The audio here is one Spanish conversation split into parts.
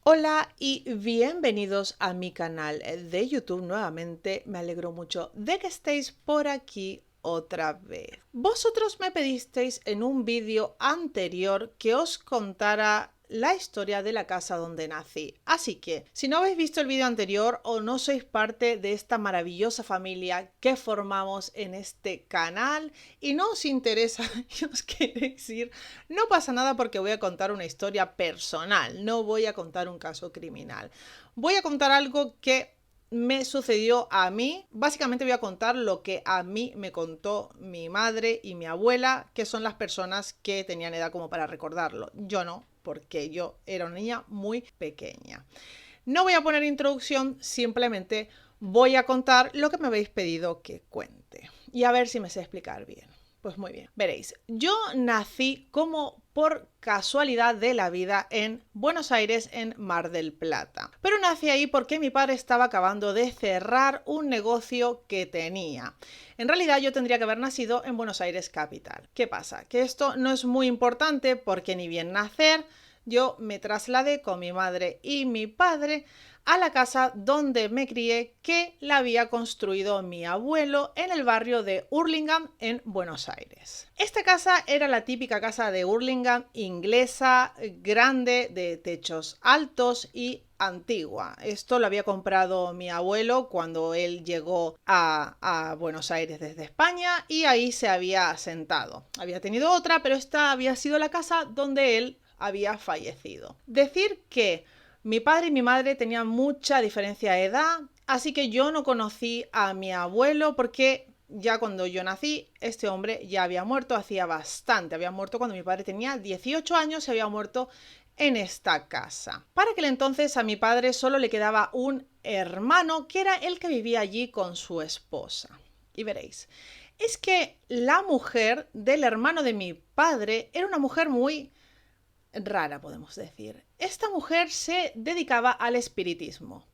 Hola y bienvenidos a mi canal de YouTube nuevamente. Me alegro mucho de que estéis por aquí otra vez. Vosotros me pedisteis en un vídeo anterior que os contara la historia de la casa donde nací. Así que, si no habéis visto el vídeo anterior o no sois parte de esta maravillosa familia que formamos en este canal y no os interesa y os queréis ir, no pasa nada porque voy a contar una historia personal, no voy a contar un caso criminal. Voy a contar algo que me sucedió a mí. Básicamente voy a contar lo que a mí me contó mi madre y mi abuela, que son las personas que tenían edad como para recordarlo. Yo no, porque yo era una niña muy pequeña. No voy a poner introducción, simplemente voy a contar lo que me habéis pedido que cuente. Y a ver si me sé explicar bien. Pues muy bien, veréis, yo nací como por casualidad de la vida en Buenos Aires, en Mar del Plata. Pero nací ahí porque mi padre estaba acabando de cerrar un negocio que tenía. En realidad yo tendría que haber nacido en Buenos Aires capital. ¿Qué pasa? Que esto no es muy importante porque ni bien nacer, yo me trasladé con mi madre y mi padre a la casa donde me crié, que la había construido mi abuelo en el barrio de Hurlingham, en Buenos Aires. Esta casa era la típica casa de Hurlingham inglesa, grande, de techos altos y antigua. Esto lo había comprado mi abuelo cuando él llegó a Buenos Aires desde España y ahí se había asentado. Había tenido otra, pero esta había sido la casa donde él había fallecido. Decir que mi padre y mi madre tenían mucha diferencia de edad, así que yo no conocí a mi abuelo porque ya cuando yo nací, este hombre ya había muerto hacía bastante. Había muerto cuando mi padre tenía 18 años y había muerto en esta casa. Para aquel entonces a mi padre solo le quedaba un hermano que era el que vivía allí con su esposa. Y veréis, es que la mujer del hermano de mi padre era una mujer muy rara, podemos decir. Esta mujer se dedicaba al espiritismo.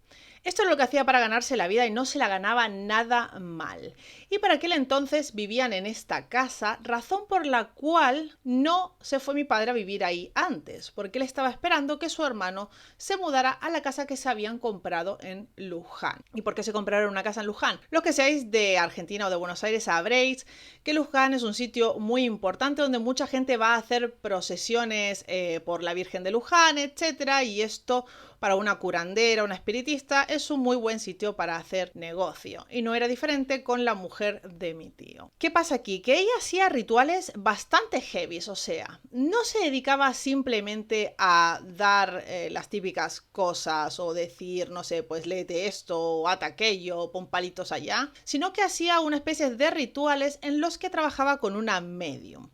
Esto es lo que hacía para ganarse la vida y no se la ganaba nada mal. Y para aquel entonces vivían en esta casa, razón por la cual no se fue mi padre a vivir ahí antes, porque él estaba esperando que su hermano se mudara a la casa que se habían comprado en Luján. ¿Y por qué se compraron una casa en Luján? Los que seáis de Argentina o de Buenos Aires sabréis que Luján es un sitio muy importante donde mucha gente va a hacer procesiones por la Virgen de Luján, etc. Y esto para una curandera, una espiritista, es un muy buen sitio para hacer negocio. Y no era diferente con la mujer de mi tío. ¿Qué pasa aquí? Que ella hacía rituales bastante heavies, o sea, no se dedicaba simplemente a dar las típicas cosas o decir, no sé, pues léete esto o ata aquello, pon palitos allá, sino que hacía una especie de rituales en los que trabajaba con una medium.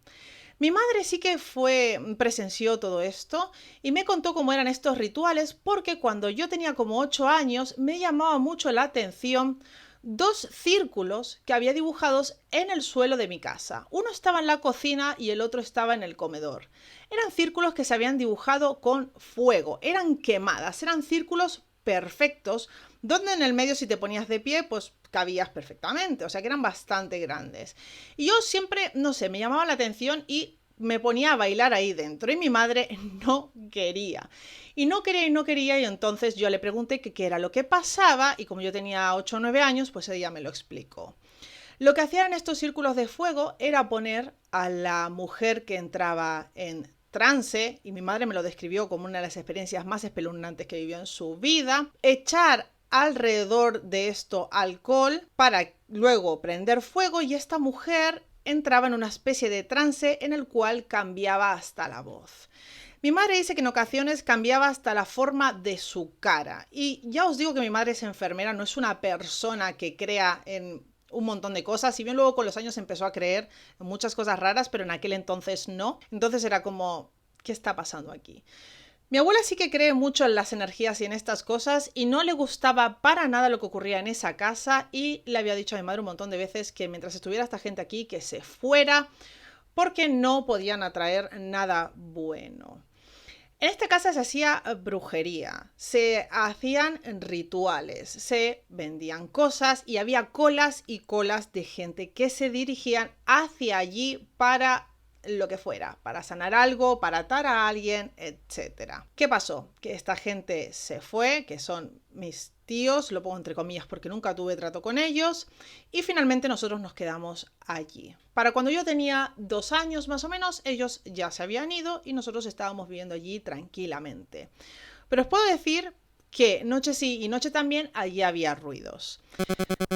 Mi madre sí que presenció todo esto y me contó cómo eran estos rituales porque cuando yo tenía como 8 años me llamaba mucho la atención dos círculos que había dibujados en el suelo de mi casa. Uno estaba en la cocina y el otro estaba en el comedor. Eran círculos que se habían dibujado con fuego, eran quemadas, eran círculos perfectos, donde en el medio si te ponías de pie, pues cabías perfectamente, o sea que eran bastante grandes. Y yo siempre, no sé, me llamaba la atención y me ponía a bailar ahí dentro y mi madre no quería. Y no quería y no quería y entonces yo le pregunté qué era lo que pasaba y como yo tenía 8 o 9 años, pues ella me lo explicó. Lo que hacían estos círculos de fuego era poner a la mujer que entraba en trance, y mi madre me lo describió como una de las experiencias más espeluznantes que vivió en su vida, echar alrededor de esto alcohol para luego prender fuego y esta mujer entraba en una especie de trance en el cual cambiaba hasta la voz. Mi madre dice que en ocasiones cambiaba hasta la forma de su cara. Y ya os digo que mi madre es enfermera, no es una persona que crea en un montón de cosas. Si bien luego con los años empezó a creer en muchas cosas raras, pero en aquel entonces no. Entonces era como, ¿qué está pasando aquí? Mi abuela sí que cree mucho en las energías y en estas cosas y no le gustaba para nada lo que ocurría en esa casa y le había dicho a mi madre un montón de veces que mientras estuviera esta gente aquí que se fuera porque no podían atraer nada bueno. En esta casa se hacía brujería, se hacían rituales, se vendían cosas y había colas y colas de gente que se dirigían hacia allí para lo que fuera, para sanar algo, para atar a alguien, etc. ¿Qué pasó? Que esta gente se fue, que son mis tíos, lo pongo entre comillas porque nunca tuve trato con ellos, y finalmente nosotros nos quedamos allí. Para cuando yo tenía 2 años más o menos, ellos ya se habían ido y nosotros estábamos viviendo allí tranquilamente. Pero os puedo decir que noche sí y noche también allí había ruidos.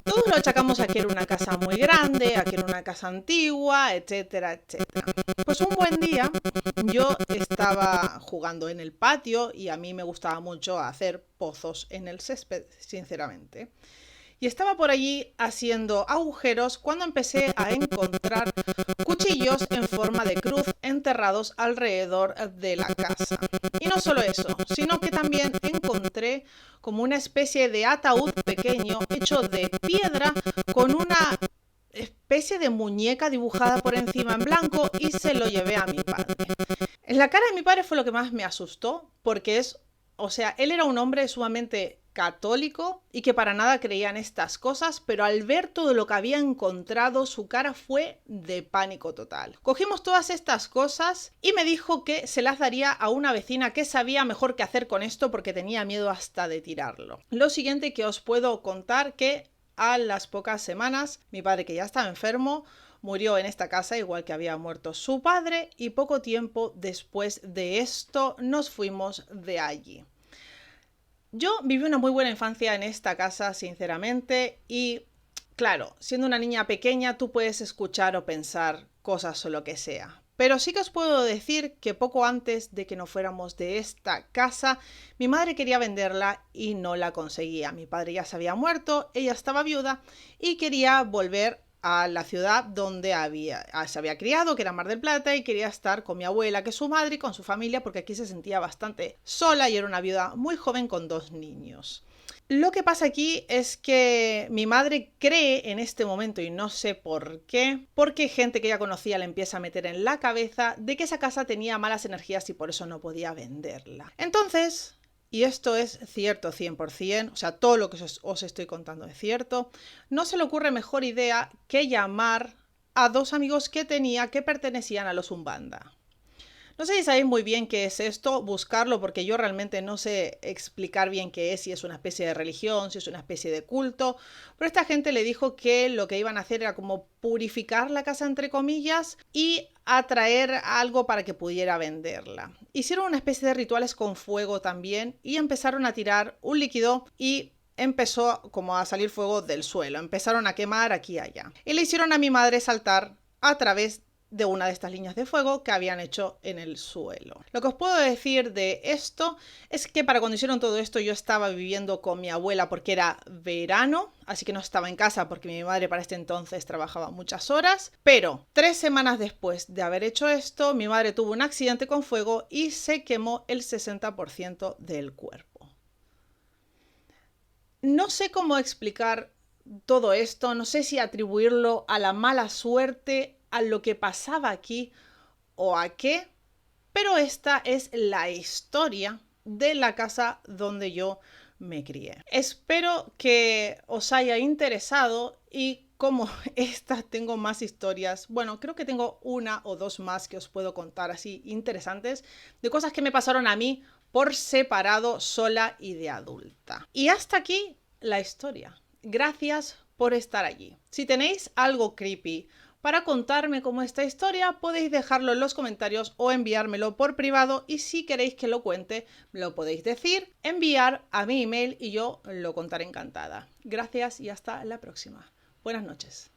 Todos lo achacamos a que era una casa muy grande, a que era una casa antigua, etcétera, etcétera. Pues un buen día yo estaba jugando en el patio y a mí me gustaba mucho hacer pozos en el césped, sinceramente. Y estaba por allí haciendo agujeros cuando empecé a encontrar cuchillos en forma de cruz enterrados alrededor de la casa. Y no solo eso, sino que también encontré como una especie de ataúd pequeño hecho de piedra con una especie de muñeca dibujada por encima en blanco y se lo llevé a mi padre. En la cara de mi padre fue lo que más me asustó porque él era un hombre sumamente católico y que para nada creía en estas cosas, pero al ver todo lo que había encontrado, su cara fue de pánico total. Cogimos todas estas cosas y me dijo que se las daría a una vecina que sabía mejor qué hacer con esto porque tenía miedo hasta de tirarlo. Lo siguiente que os puedo contar, que a las pocas semanas, mi padre, que ya estaba enfermo, murió en esta casa igual que había muerto su padre, y poco tiempo después de esto nos fuimos de allí. Yo viví una muy buena infancia en esta casa, sinceramente, y claro, siendo una niña pequeña tú puedes escuchar o pensar cosas o lo que sea. Pero sí que os puedo decir que poco antes de que nos fuéramos de esta casa, mi madre quería venderla y no la conseguía. Mi padre ya se había muerto, ella estaba viuda y quería volver a la ciudad donde se había criado, que era Mar del Plata, y quería estar con mi abuela, que es su madre, y con su familia, porque aquí se sentía bastante sola y era una viuda muy joven con 2 niños. Lo que pasa aquí es que mi madre cree en este momento, y no sé por qué, porque gente que ya conocía le empieza a meter en la cabeza de que esa casa tenía malas energías y por eso no podía venderla. Entonces, y esto es cierto 100%, o sea, todo lo que os estoy contando es cierto, no se le ocurre mejor idea que llamar a 2 amigos que tenía que pertenecían a los Umbanda. No sé si sabéis muy bien qué es esto, buscarlo, porque yo realmente no sé explicar bien qué es, si es una especie de religión, si es una especie de culto, pero esta gente le dijo que lo que iban a hacer era como purificar la casa, entre comillas, y atraer algo para que pudiera venderla. Hicieron una especie de rituales con fuego también y empezaron a tirar un líquido y empezó como a salir fuego del suelo, empezaron a quemar aquí y allá. Y le hicieron a mi madre saltar a través de una de estas líneas de fuego que habían hecho en el suelo. Lo que os puedo decir de esto es que para cuando hicieron todo esto yo estaba viviendo con mi abuela porque era verano, así que no estaba en casa porque mi madre para este entonces trabajaba muchas horas, pero 3 semanas después de haber hecho esto, mi madre tuvo un accidente con fuego y se quemó el 60% del cuerpo. No sé cómo explicar todo esto, no sé si atribuirlo a la mala suerte, a lo que pasaba aquí o a qué, pero esta es la historia de la casa donde yo me crié. Espero que os haya interesado y como estas tengo más historias, bueno, creo que tengo 1 o 2 más que os puedo contar así interesantes de cosas que me pasaron a mí por separado, sola y de adulta. Y hasta aquí la historia. Gracias por estar allí. Si tenéis algo creepy para contarme cómo esta historia, podéis dejarlo en los comentarios o enviármelo por privado, y si queréis que lo cuente, me lo podéis decir, enviar a mi email y yo lo contaré encantada. Gracias y hasta la próxima. Buenas noches.